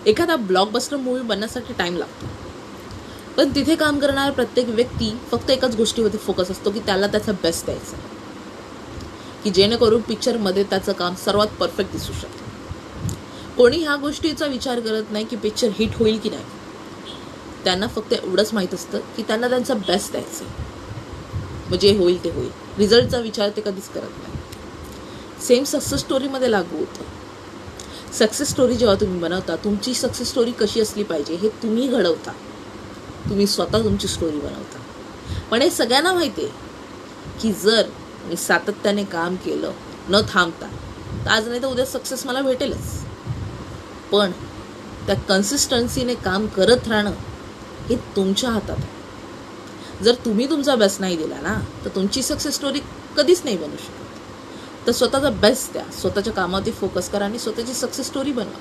एखादा blockbuster movie बनण्यासाठी time लागतो, पण तिथे काम करणारा प्रत्येक व्यक्ती फक्त एकाच गोष्टीमध्ये फोकस असतो की त्याला त्याचा बेस्ट द्यायचा, की जेणेकरून पिक्चरमध्ये त्याचं काम सर्वात परफेक्ट दिसू शकतं. कोणी ह्या गोष्टीचा विचार करत नाही की पिक्चर हिट होईल की नाही. त्यांना फक्त एवढंच माहीत असतं की त्यांना त्यांचा बेस्ट द्यायचं, म्हणजे होईल ते होईल. रिझल्टचा विचार ते कधीच करत नाही. सेम सक्सेस स्टोरीमध्ये लागू होतं. सक्सेस स्टोरी जेव्हा तुम्ही बनवता, तुमची सक्सेस स्टोरी कशी असली पाहिजे हे तुम्ही घडवता. तुम्ही स्वतः तुमची स्टोरी बनवता. पण हे सगळ्यांना माहिती आहे की जर मी सातत्याने काम केलं न थांबता, तर आज नाही तर उद्या सक्सेस मला भेटेलच. पण त्या कन्सिस्टन्सीने काम करत राहणं हे तुमच्या हातात आहे. जर तुम्ही तुमचा बेस्ट नाही दिला ना, तर तुमची सक्सेस स्टोरी कधीच नाही बनू शकत. तर स्वतःचा बेस्ट द्या, स्वतःच्या कामावरती फोकस करा आणि स्वतःची सक्सेस स्टोरी बनवा.